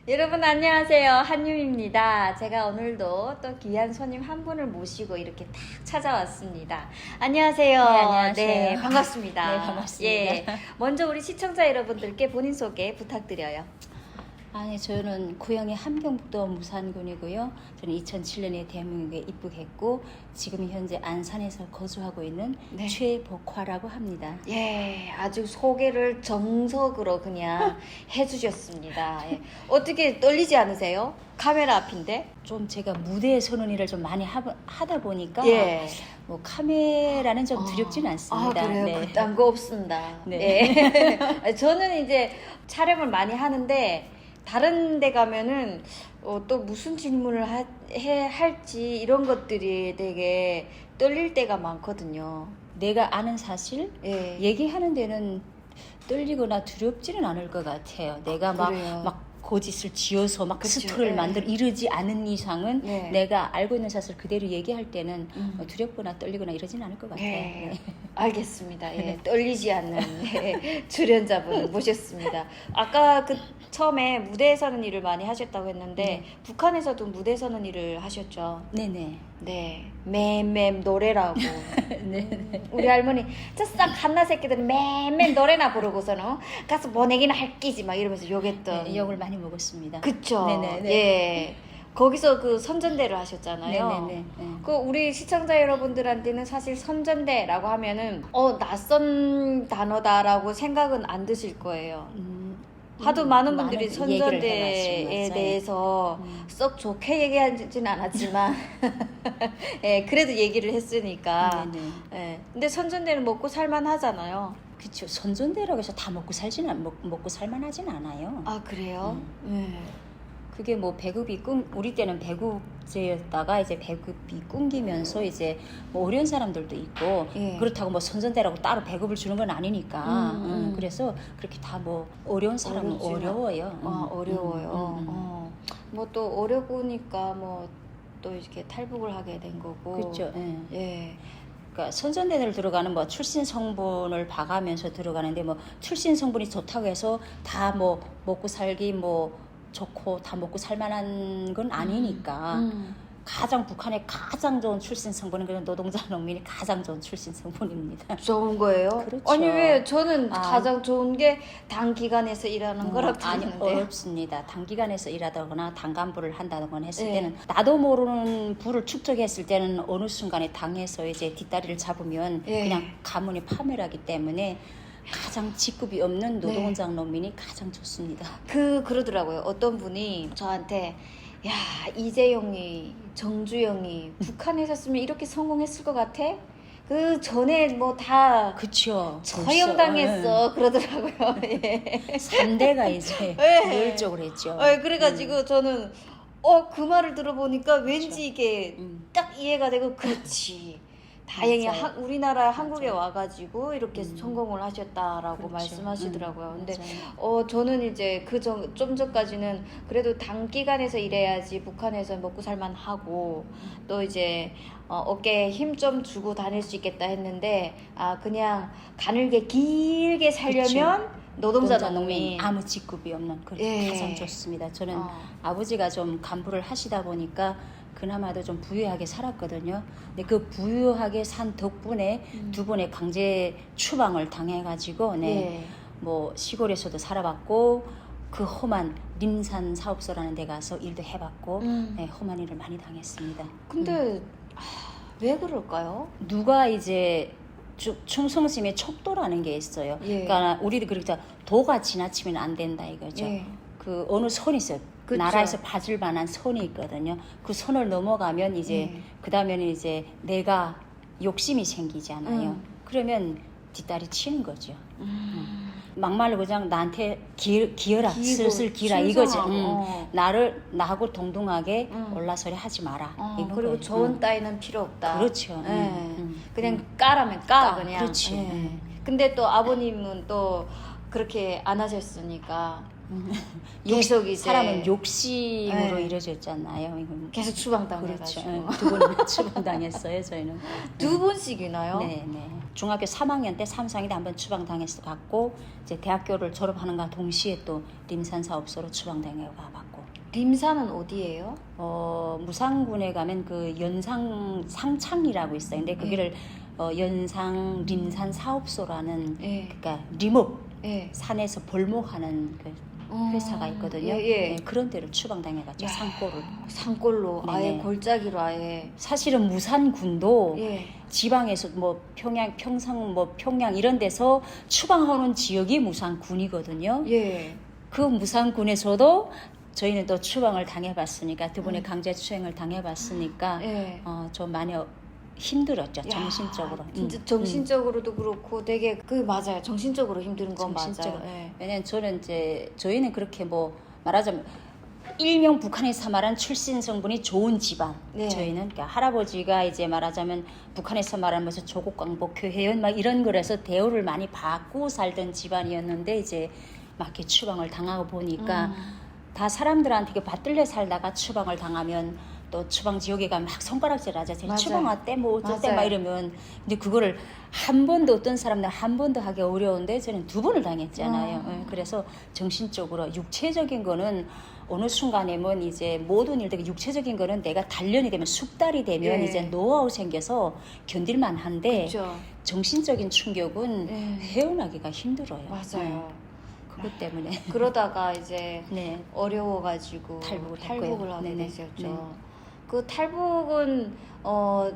여러분 안녕하세요. 한유입니다. 제가 오늘도 또 귀한 손님 한 분을 모시고 이렇게 탁 찾아왔습니다. 안녕하세요. 네, 안녕하세요. 네, 반갑습니다. 네, 반갑습니다. 예, 먼저 우리 시청자 여러분들께 본인 소개 부탁드려요. 아니, 저는 고향이 함경북도 무산군이고요. 저는 2007년에 대한민국에 입국했고 지금 현재 안산에서 거주하고 있는 네. 최복화라고 합니다. 예, 아주 소개를 정석으로 그냥 해주셨습니다. 예. 어떻게 떨리지 않으세요? 카메라 앞인데? 좀 제가 무대에 서는 일을 좀 많이 하다 보니까 예. 뭐 카메라는 좀 두렵지는 않습니다. 아, 그래요? 네. 그딴 거 없습니다. 네. 예. 저는 이제 촬영을 많이 하는데 다른 데 가면은 또 무슨 질문을 할지 이런 것들이 되게 떨릴 때가 많거든요. 내가 아는 사실 예. 얘기하는 데는 떨리거나 두렵지는 않을 것 같아요. 내가 그래요. 막 거짓을 지어서 막 그쵸, 스토리를 예. 만들어 이러지 않은 이상은 네. 내가 알고 있는 사실을 그대로 얘기할 때는 두렵거나 떨리거나 이러지는 않을 것 같아요. 예, 네. 알겠습니다. 예, 떨리지 않는 예, 출연자분을 모셨습니다. 아까 그 처음에 무대에 서는 일을 많이 하셨다고 했는데 네. 북한에서도 무대에 서는 일을 하셨죠. 네네. 네, 맴맴 노래라고. 네. 우리 할머니 저싹 갓나 새끼들은 맴맴 노래나 부르고서는 가서 모내기나 할 끼지 막 이러면서 욕했던. 네, 욕을 많이 먹었습니다. 그쵸. 네네네. 예. 거기서 그 선전대를 하셨잖아요. 네네네. 네. 그 우리 시청자 여러분들한테는 사실 선전대라고 하면은 낯선 단어다라고 생각은 안 드실 거예요. 하도 많은 분들이 얘기를 선전대에 해봤어요. 대해서 썩 좋게 얘기하지는 않았지만 예, 그래도 얘기를 했으니까. 네네. 예. 근데 선전대는 먹고 살만 하잖아요. 그쵸. 선전대라고 해서 다 먹고 먹고 살만하진 않아요. 아, 그래요? 그게 뭐 우리 때는 배급제였다가 이제 배급이 끊기면서 이제 뭐 어려운 사람들도 있고 예. 그렇다고 뭐 선전대라고 따로 배급을 주는 건 아니니까 그래서 그렇게 다 뭐 어려운 사람은 어렵지만. 어려워요. 아, 어려워요. 뭐 또 어려우니까 뭐 또 이렇게 탈북을 하게 된 거고. 그렇죠. 예. 예. 그러니까 선전대를 들어가는 뭐 출신 성분을 봐가면서 들어가는데 뭐 출신 성분이 좋다고 해서 다 뭐 먹고 살기 뭐 좋고 다 먹고 살만한 건 아니니까 가장 북한의 가장 좋은 출신 성분은 그냥 노동자 농민이 가장 좋은 출신 성분입니다. 좋은 거예요? 그렇죠. 아니 왜 저는 아. 가장 좋은 게 단기간에서 일하는 거라고 아니 들었는데. 어렵습니다. 단기간에서 일하다거나 단간부를 한다거나 했을 네. 때는 나도 모르는 부를 축적했을 때는 어느 순간에 당해서 이제 뒷다리를 잡으면 예. 그냥 가문이 파멸하기 때문에 가장 직급이 없는 네. 노동자 농민이 가장 좋습니다. 그러더라고요. 어떤 분이 저한테 야, 이재용이 정주영이 북한에 있었으면 이렇게 성공했을 것 같아? 그 전에 뭐 다 그쵸. 처형당했어 그러더라고요. 예. 3대가 이제 예. 효율적으로 했죠. 그래가지고 저는 그 말을 들어보니까 왠지 그렇죠. 이게 음. 딱 이해가 되고 그렇지. 다행히 맞아요. 우리나라 한국에 맞아요. 와가지고 이렇게 성공을 하셨다라고 그렇죠. 말씀하시더라고요. 근데 맞아요. 저는 이제 좀 전까지는 그래도 단기간에서 일해야지 북한에서 먹고 살만 하고 또 이제 어깨에 힘 좀 주고 다닐 수 있겠다 했는데 그냥 가늘게 길게 살려면 노동자 농민. 아무 직급이 없는 그게 예. 가장 좋습니다. 저는 어. 아버지가 좀 간부를 하시다 보니까 그나마도 좀 부유하게 살았거든요. 근데 그 부유하게 산 덕분에 두 번의 강제 추방을 당해가지고 예. 뭐 시골에서도 살아봤고 그 험한 림산 사업소라는 데 가서 일도 해봤고 험한 일을 많이 당했습니다. 근데 왜 그럴까요? 누가 이제 충성심의 척도라는 게 있어요. 예. 그러니까 우리도 그렇게 도가 지나치면 안 된다 이거죠. 예. 그 어느 선이 있어요. 그쵸. 나라에서 봐줄 만한 선이 있거든요. 그 선을 넘어가면 이제 그 다음에는 이제 내가 욕심이 생기잖아요. 그러면 뒷다리 치는 거죠. 막말로 그냥 나한테 기어라, 슬슬 기라 이거지. 나하고 동등하게 올라서리 하지 마라. 이거 그리고 거예요. 좋은 따위는 필요 없다. 그렇죠. 그냥 까라면 까 그냥. 그렇지. 근데 또 아버님은 또 그렇게 안 하셨으니까 계속 이제 사람은 욕심으로 네. 이루어졌잖아요. 이건 계속 추방당해가지고 그렇죠. 두 번이나 추방당했어요. 저희는 두 번씩이나요? 네, 네. 중학교 3학년 때 3, 4학년 때 한번 추방당해서 갔고 이제 대학교를 졸업하는가 동시에 또 림산 사업소로 추방당해 가봤고. 림산은 어디예요? 무산군에 가면 그 연상 상창이라고 있어요. 근데 거기를 연상 림산 사업소라는 예. 그러니까 림업 예. 산에서 벌목하는 그 회사가 있거든요. 예, 예. 네, 그런 데를 추방당해갔죠. 야. 산골을. 산골로 네네. 아예 골짜기로 아예. 사실은 무산군도 예. 지방에서 뭐 평양, 평상, 뭐 평양 이런 데서 추방하는 지역이 무산군이거든요. 예. 그 무산군에서도 저희는 또 추방을 당해봤으니까 두 번의 강제추행을 당해봤으니까 예. 좀 많이 힘들었죠. 야, 정신적으로. 진짜 정신적으로도 그렇고 되게 그 맞아요. 정신적으로 힘든 건 정신적으로. 맞아요. 예. 왜냐면 저희는 그렇게 뭐 말하자면 일명 북한에서 말한 출신 성분이 좋은 집안. 네. 저희는 그러니까 할아버지가 이제 말하자면 북한에서 말하는 무슨 조국 광복 교회원 막 이런 거라서 대우를 많이 받고 살던 집안이었는데 이제 막 이렇게 추방을 당하고 보니까 다 사람들한테 받들려 살다가 추방을 당하면 또 추방 지역에 가면 막 손가락질 하죠. 맞아요. 추방 왔대 뭐 어쨌대 막 맞아요. 이러면 근데 그거를 한 번도 어떤 사람들 한 번도 하기 어려운데 저는 두 번을 당했잖아요. 예, 그래서 정신적으로 육체적인 거는 어느 순간에는 이제 모든 일들이 육체적인 거는 내가 단련이 되면 숙달이 되면 예. 이제 노하우 생겨서 견딜만 한데 그렇죠. 정신적인 충격은 예. 헤어나기가 힘들어요. 맞아요. 예, 그것 때문에 그러다가 이제 네. 어려워가지고 탈북을 탈북을 했고요. 하게 네네. 되셨죠. 네. 그 탈북은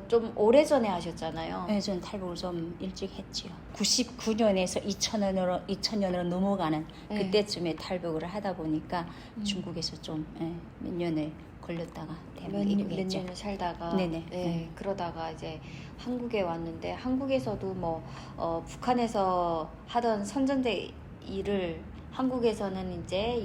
좀 오래전에 하셨잖아요. 네, 저는 탈북을 좀 일찍 했지요. 99년에서 2000년으로 넘어가는 네. 그때쯤에 탈북을 하다 보니까 중국에서 좀 몇 년을 걸렸다가 대만 이륙했죠. 년을 살다가 네네. 네, 그러다가 이제 한국에 왔는데 한국에서도 뭐 북한에서 하던 선전대 일을 한국에서는 이제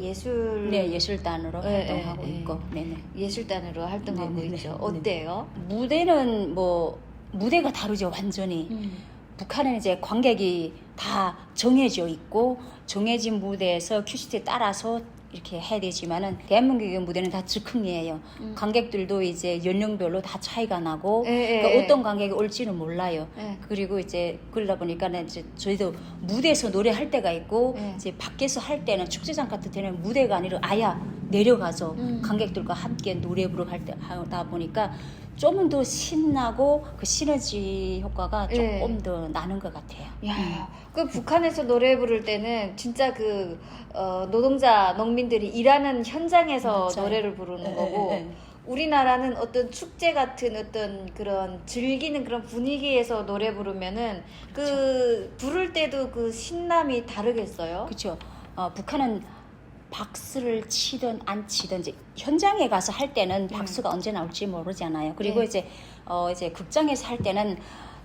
네, 예술단으로 네, 활동하고 네, 있고, 네네. 예술단으로 활동하고 네네네. 있죠. 네네. 어때요? 무대는 뭐 무대가 다르죠, 완전히. 북한은 이제 관객이 다 정해져 있고 정해진 무대에서 큐시트에 따라서 이렇게 해야 되지만은 대한민국의 무대는 다 즉흥이에요. 관객들도 이제 연령별로 다 차이가 나고 그러니까 어떤 관객이 올지는 몰라요. 예. 그리고 이제 그러다 보니까는 이제 저희도 무대에서 노래할 때가 있고 예. 이제 밖에서 할 때는 축제장 같은 데는 무대가 아니라 아예 내려가서 관객들과 함께 노래 부르고 할 때 하다 보니까 조금 더 신나고 그 시너지 효과가 예. 조금 더 나는 것 같아요. 야, 그 북한에서 노래 부를 때는 진짜 그 노동자 농민들이 일하는 현장에서 맞아요. 노래를 부르는 예, 거고 예, 예. 우리나라는 어떤 축제 같은 어떤 그런 즐기는 그런 분위기에서 노래 부르면은 그 부를 때도 그 신남이 다르겠어요? 그렇죠. 북한은 박수를 치든 안 치든 이제 현장에 가서 할 때는 박수가 언제 나올지 모르잖아요. 그리고 네. 이제 극장에서 할 때는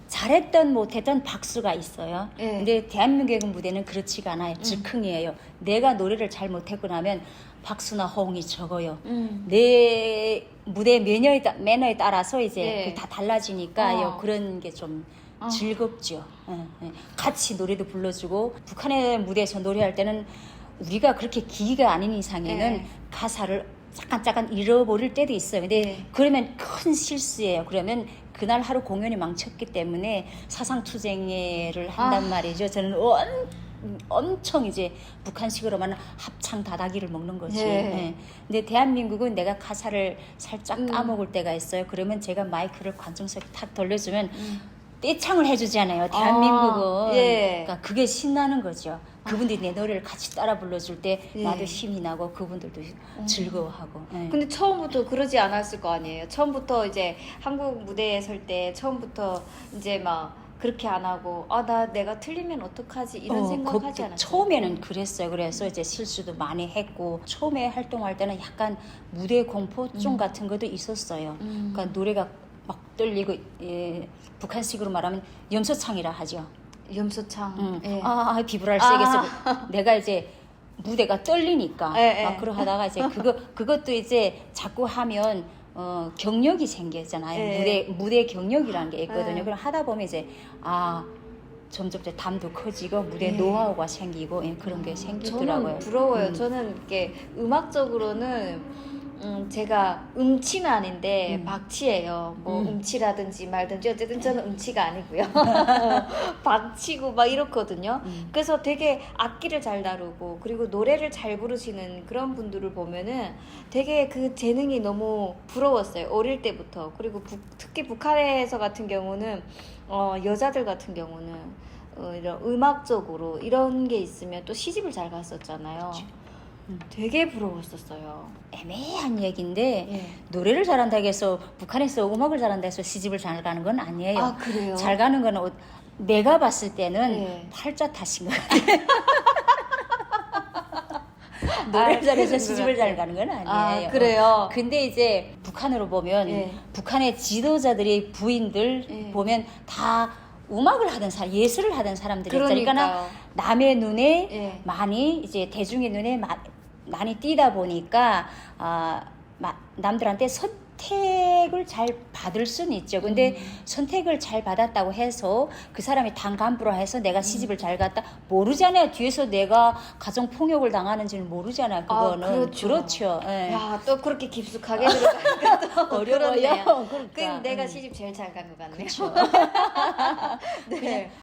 잘했던 못했던 박수가 있어요. 네. 근데 대한민국의 무대는 그렇지가 않아요. 즉흥이에요. 내가 노래를 잘 못했고 나면 박수나 호응이 적어요. 내 무대 매너에 따라서 이제 네. 그게 다 달라지니까요. 어. 그런 게 좀 즐겁죠. 예, 예. 같이 노래도 불러주고 북한의 무대에서 노래할 때는 우리가 그렇게 기기가 아닌 이상에는 네. 가사를 잠깐 잃어버릴 때도 있어요. 근데 네. 그러면 큰 실수예요. 그러면 그날 하루 공연이 망쳤기 때문에 사상투쟁을 한단 말이죠. 저는 엄청 이제 북한식으로 말하는 합창 다다기를 먹는 거지. 네. 예. 근데 대한민국은 내가 가사를 살짝 까먹을 때가 있어요. 그러면 제가 마이크를 관중석에 탁 돌려주면 떼창을 해주잖아요. 대한민국은. 예. 그러니까 그게 신나는 거죠. 그분들이 내 노래를 같이 따라 불러줄 때 예. 나도 힘이 나고 그분들도 즐거워하고. 예. 근데 처음부터 그러지 않았을 거 아니에요. 처음부터 이제 한국 무대에 설 때 처음부터 이제 막 그렇게 안 하고 내가 틀리면 어떡하지 이런 생각하지 않았어요. 처음에는 그랬어요. 그래서 이제 실수도 많이 했고 처음에 활동할 때는 약간 무대 공포증 같은 것도 있었어요. 그러니까 노래가 막 떨리고 북한식으로 말하면 염소창이라 하죠. 염소창. 예. 비브랄 세게 쓰고 내가 이제 무대가 떨리니까 예, 예. 막 그러 하다가 이제 그것도 이제 자꾸 하면 경력이 생기잖아요. 예. 무대 경력이라는 게 있거든요. 예. 그럼 하다 보면 이제 점점 이제 담도 커지고 무대 예. 노하우가 생기고 그런 게 생기더라고요. 저는 부러워요. 저는 이렇게 음악적으로는 제가 음치는 아닌데 음. 박치예요. 뭐 음. 음치라든지 말든지 어쨌든 저는 음치가 아니고요. 박치고 막 이렇거든요. 그래서 되게 악기를 잘 다루고 그리고 노래를 잘 부르시는 그런 분들을 보면은 되게 그 재능이 너무 부러웠어요. 어릴 때부터. 그리고 특히 북한에서 같은 경우는 여자들 같은 경우는 이런 음악적으로 이런 게 있으면 또 시집을 잘 갔었잖아요. 되게 부러웠었어요. 애매한 얘기인데 예. 노래를 잘한다고 해서 북한에서 음악을 잘한다고 해서 시집을 잘 가는 건 아니에요. 아, 그래요? 잘 가는 건 내가 봤을 때는 예. 팔자 탓인 것 같아요. 노래를 잘해서 그런 시집을 것 잘 같아요. 가는 건 아니에요. 아, 그래요? 근데 이제 북한으로 보면 예. 북한의 지도자들이 부인들 예. 보면 다 음악을 하던 사람, 예술을 하던 사람들이 있잖아요. 그러니까요. 그러니까 남의 눈에 예. 많이 이제 대중의 눈에 많이 띄다 보니까 남들한테 선택을 잘 받을 수는 있죠. 근데 선택을 잘 받았다고 해서 그 사람이 당간부라 해서 내가 시집을 잘 갔다 모르잖아요. 뒤에서 내가 가정 폭력을 당하는지는 모르잖아요. 그거는 그렇죠. 예. 야, 또 그렇게 깊숙하게 들어가니까 또 어려워요. 그렇네요. 그러니까. 그럼 내가 시집 제일 잘 간 것 같네요. 그렇죠. 네.